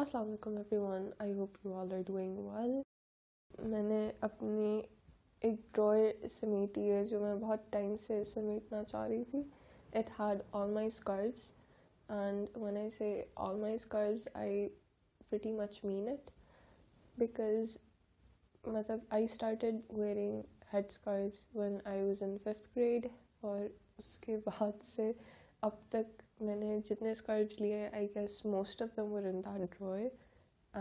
Assalamu alaikum everyone. I hope you all are doing well. मैंने अपनी एक dryer समेटी है जो मैं बहुत टाइम से समेटना चाह रही थी. It had all my scarves, and when I say all my scarves, I pretty much mean it, because मतलब I started wearing headscarves when I was in 5th grade, और उसके बाद से अब तक मैंने जितने scarves लिए, I guess most of them were in that drawer,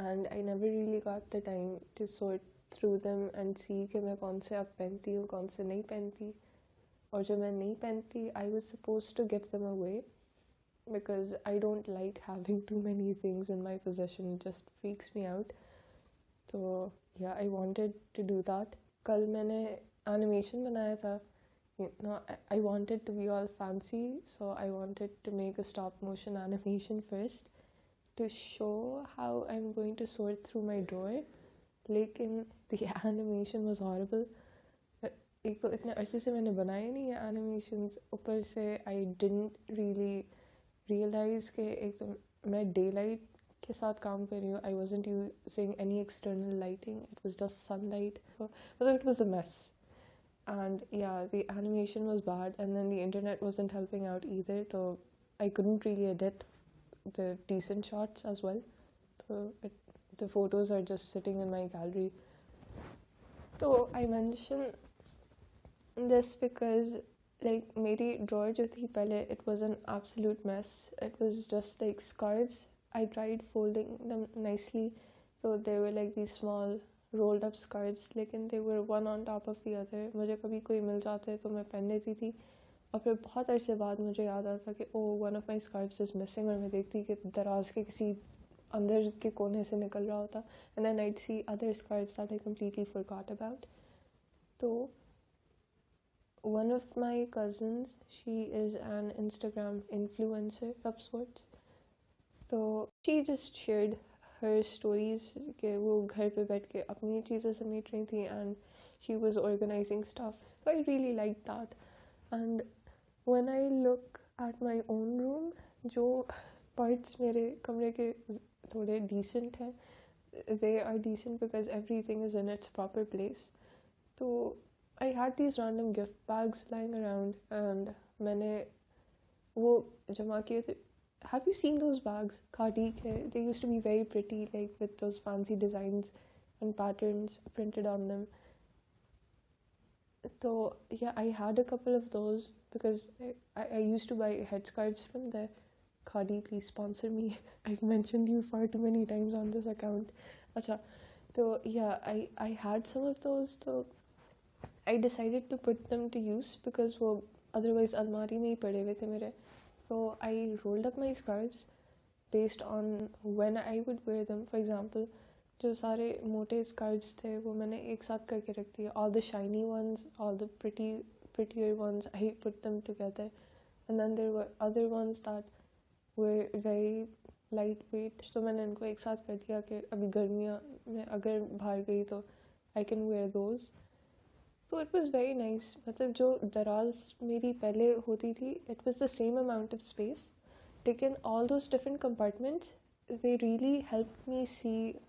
and I never really got the time to sort through them and see कि मैं कौन से अब पहनती हूँ, कौन से नहीं पहनती. और जो मैं नहीं पहनती, I was supposed to give them away because I don't like having too many things in my possession. It just freaks me out. तो yeah, I wanted to do that. कल मैंने animation बनाया था. I wanted to be all fancy, so I wanted to make a stop motion animation first to show how I'm going to sort through my drawer. लेकिन the animation was horrible. एक तो इतने अरसे से मैंने बनाए नहीं है animations, ऊपर से I didn't really realize कि एक तो मैं daylight के साथ काम कर रही हूँ. I wasn't using any external lighting. It was just sunlight. So it was a mess. And yeah, the animation was bad, and then the internet wasn't helping out either, so I couldn't really edit the decent shots as well. So the photos are just sitting in my gallery. So I mention this because like मेरी drawer जो थी पहले, it was an absolute mess. It was just like scarves. I tried folding them nicely, so they were like these small rolled up scarves, लेकिन they were one on top of the other. मुझे कभी कोई मिल जाते तो मैं पहन लेती थी, और फिर बहुत अरसे बाद मुझे याद आता कि oh one of my scarfs is missing, और मैं देखती कि दराज के किसी अंदर के कोने से निकल रहा होता. And then I'd see other scarves that I completely forgot about. तो one of my cousins, she is an Instagram influencer of sorts, तो she just shared her stories कि वो घर पे बैठ के अपनी चीज़ें समेट रही थी, and she was organizing stuff. So I really liked that. And when I look at my own room, जो parts मेरे कमरे के थोड़े decent हैं, they are decent because everything is in its proper place. तो I had these random gift bags lying around, and मैंने वो जमा किए थे. Have you seen those bags? Khadi ke, they used to be very pretty, like with those fancy designs and patterns printed on them. So yeah, I had a couple of those because I used to buy headscarves from there. Khadi, please sponsor me. I've mentioned you far too many times on this account. Acha, so yeah, I had some of those. So I decided to put them to use because वो otherwise अलमारी में ही पड़े हुए थे मेरे. So I rolled up my scarves based on when I would wear them. For example, जो सारे मोटे scarves थे वो मैंने एक साथ करके रख दिए. All the shiny ones, all the prettier ones, I put them together. And then there were other ones that were very lightweight. तो मैंने इनको एक साथ कर दिया कि अभी गर्मियाँ में अगर बाहर गई तो I can wear those. So it was very nice. मतलब जो दराज मेरी पहले होती थी, it was the same amount of space, लेकिन all those different compartments, they really helped me see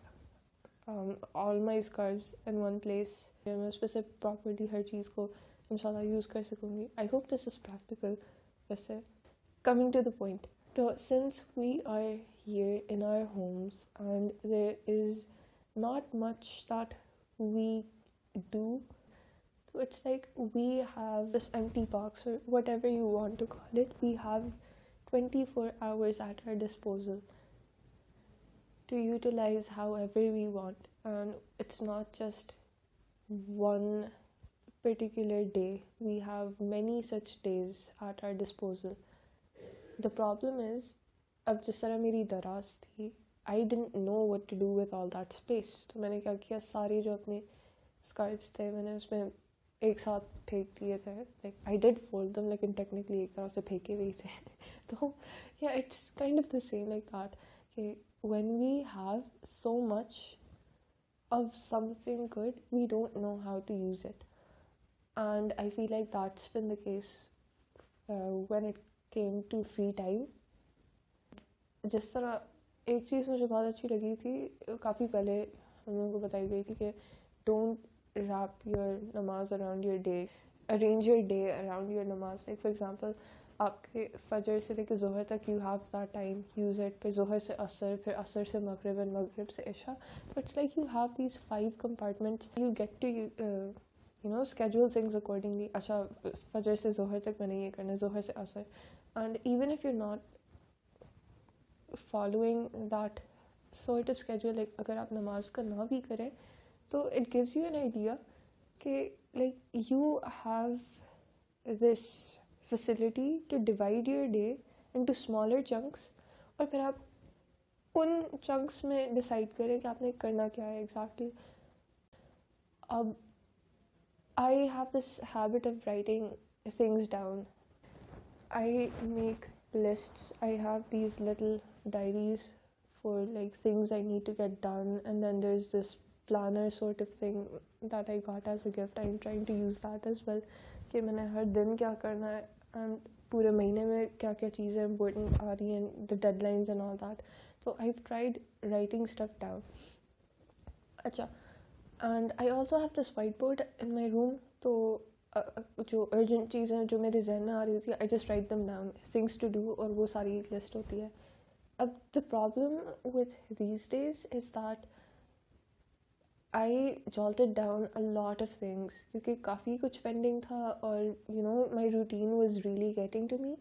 all my scarves in one place. मैं उस पर से properly हर चीज़ को इंशाल्लाह यूज़ कर सकूँगी. I hope this is practical. वैसे coming to the point. So since we are here in our homes and there is not much that we do, so it's like we have this empty box, or whatever you want to call it. We have 24 hours at our disposal to utilize however we want, and it's not just one particular day. We have many such days at our disposal. The problem is, अब जिस तरह मेरी दराज थी, I didn't know what to do with all that space. तो मैंने क्या किया, सारे जो अपने scarves थे मैंने उसमें एक साथ फेंक दिए थे. Like I did fold them, लेकिन technically एक तरह से फेंके हुए थे. तो yeah, it's kind of the same like that. Okay, when we have so much of something good, we don't know how to use it. And I feel like that's been the case when it came to free time. जिस तरह एक चीज़ मुझे बहुत अच्छी लगी थी, काफ़ी पहले हम लोगों को बताई गई थी कि डोंट रैप योर नमाज around your day, arrange your day around your नमाज. लाइक फॉर एग्जांपल आपके फजर से लेकर ज़ोहर तक you have that time, use it. फिर ज़ोहर से असर, फिर असर से मगरिब, एंड मगरिब से इशा. तो it's like you have these 5 compartments, you get to you know schedule things accordingly. अच्छा, फजर से ज़ोहर तक मैंने ये करना है, ज़ोहर से असर. And even if you not following that sort of schedule, like अगर आप नमाज का ना भी करें तो it gives you an idea कि like you have this facility to divide your day into smaller chunks, और फिर आप उन chunks में decide करें कि आपने करना क्या है exactly. अब I have this habit of writing things down. I make lists. I have these little diaries for like things I need to get done, and then there's this planner sort of thing that I got as a gift. I'm trying to use that as well, कि मैंने हर दिन क्या करना है and पूरे महीने में क्या क्या चीज़ें important आ रही हैं, the deadlines and all that. So I've tried writing stuff down. अच्छा, and I also have this whiteboard in my room. तो जो अर्जेंट चीज़ें हैं जो मेरे जहन में आ रही होती है, I just write them down, things to do, और वो सारी लिस्ट होती है. अब the problem with these days is that I jotted down a lot of things, क्योंकि काफ़ी कुछ पेंडिंग था और you know my routine was really getting to me.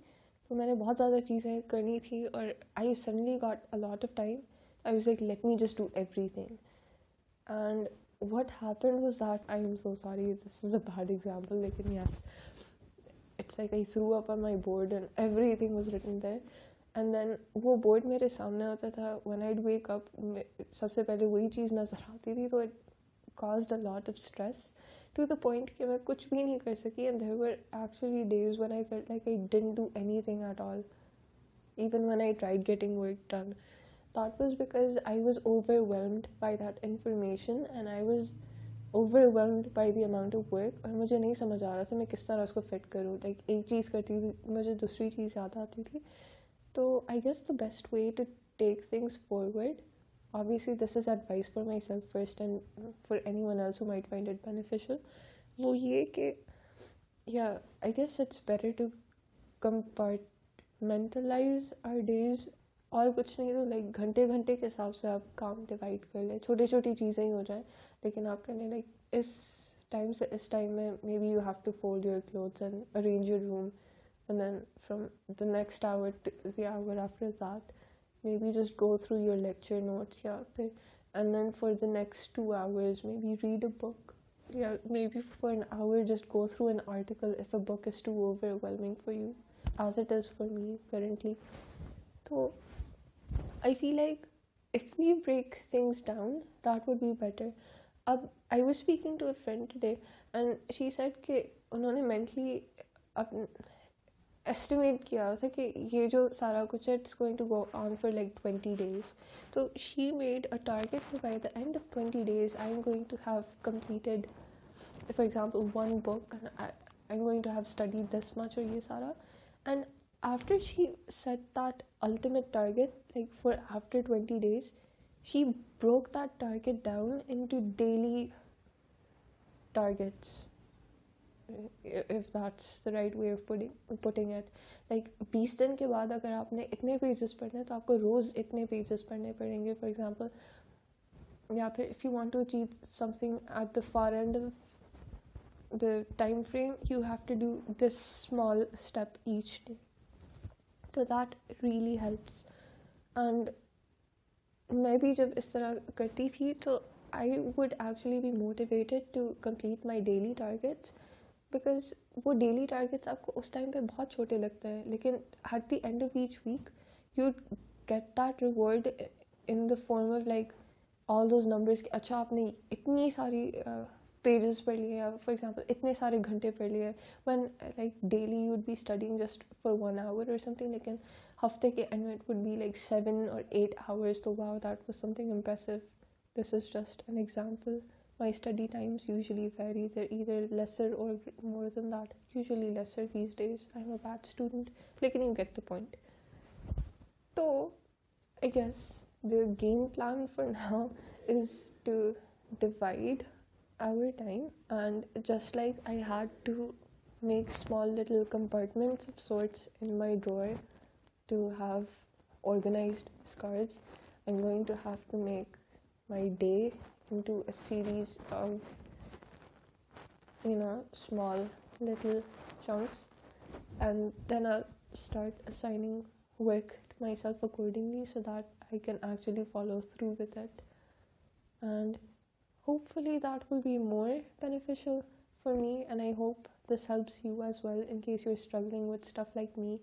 तो मैंने बहुत ज़्यादा चीज़ें करनी थी और I suddenly got a lot of time. I was like let me just do everything. And what happened was that, I am so sorry, this is a bad example, lekin yes, it's like I threw up on my board and everything was written there. And then वो board मेरे सामने होता था when I'd wake up, सबसे पहले वही चीज़ नज़र आती थी. तो it caused a lot of stress to the point कि मैं कुछ भी नहीं कर सकी. And there were actually days when I felt like I didn't do anything at all, even when I tried getting work done. That was because I was overwhelmed by that information and I was overwhelmed by the amount of work, और मुझे नहीं समझ आ रहा था मैं किस तरह उसको फिट करूँ. लाइक एक चीज़ करती थी मुझे दूसरी चीज़ याद आती थी. तो I guess the best way to take things forward, obviously this is advice for myself first and for anyone else who might find it beneficial, वो ये कि yeah, I guess it's better to compartmentalize our days. और कुछ नहीं तो like घंटे घंटे के हिसाब से आप काम डिवाइड कर लें, छोटी छोटी चीज़ें ही हो जाएं, लेकिन आप कहने लाइक इस टाइम से इस टाइम में may be you have to fold your clothes and arrange your room, and then from the next hour to the hour after that may be just go through your lecture notes, या फिर and then for the next 2 hours may be read a book, या may be for an hour just go through an article if a book is too overwhelming for you, as it is for me currently. So I feel like if we break things down, that would be better. I was speaking to a friend today and she said कि उन्होंने mentally estimate किया था कि ये जो सारा कुछ है it's going to go on for like 20 days. So she made a target that by the end of 20 days I'm going to have completed, for example, 1 book, and I'm going to have studied this much or ये सारा. And after she set that ultimate target, like for after 20 days, she broke that target down into daily targets, if that's the right way of putting it. Like 20 दिन के बाद अगर आपने इतने pages पढ़ने हैं तो आपको रोज़ इतने पेजेस पढ़ने पड़ेंगे, for example. या फिर if you want to achieve something at the far end of the time frame, you have to do this small step each day. So that really helps. And मैं भी जब इस तरह करती थी तो I would actually be motivated to complete my daily targets, because वो daily targets आपको उस टाइम पे बहुत छोटे लगते हैं, लेकिन at the end of each week you'd get that reward in the form of like all those numbers कि अच्छा आपने इतनी सारी पेजेस पढ़ लिए, या फॉर एग्जांपल इतने सारे घंटे पढ़ लिए. When like daily you would be studying just for 1 hour और समथिंग, लेकिन हफ्ते के एंड में it would be like 7 or 8 hours. तो wow, that was something impressive. This is just an example. My study times usually vary. They're either lesser or more than that. Usually lesser these days. I'm a bad student, लेकिन you get the point. तो I guess the game plan for now is to divide our time, and just like I had to make small little compartments of sorts in my drawer to have organized scarves, I'm going to have to make my day into a series of, small little chunks, and then I'll start assigning work to myself accordingly so that I can actually follow through with it. And hopefully that will be more beneficial for me, and I hope this helps you as well in case you're struggling with stuff like me.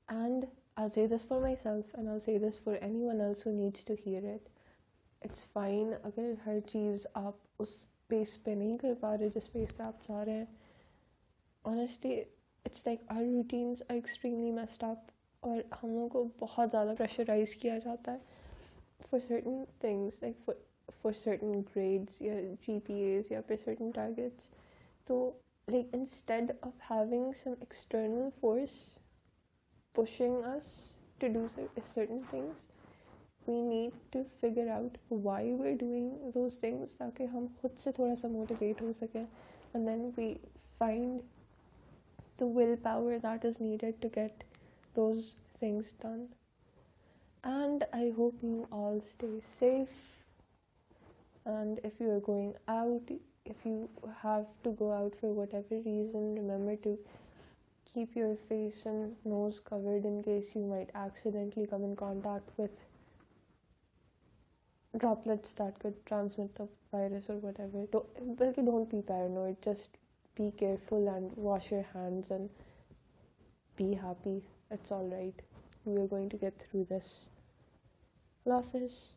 And I'll say this for myself, and I'll say this for anyone else who needs to hear it. It's fine अगर हर चीज़ आप उस space पे नहीं कर पा रहे जिस space पे आप जा रहे हैं. Honestly, it's like our routines are extremely messed up, और हम लोगों को बहुत ज़्यादा प्रेशराइज किया जाता है for certain things, like for certain grades या GPAs या for certain targets. So like instead of having some external force pushing us to do certain things, we need to figure out why we're doing those things ताकि हम खुद से थोड़ा सा motivate हो सके, and then we find the willpower that is needed to get those things done. And I hope you all stay safe, and if you are going out, if you have to go out for whatever reason, remember to keep your face and nose covered in case you might accidentally come in contact with droplets that could transmit the virus or whatever. Don't be paranoid, just be careful and wash your hands and be happy. It's alright. We are going to get through this. Allah Hafiz.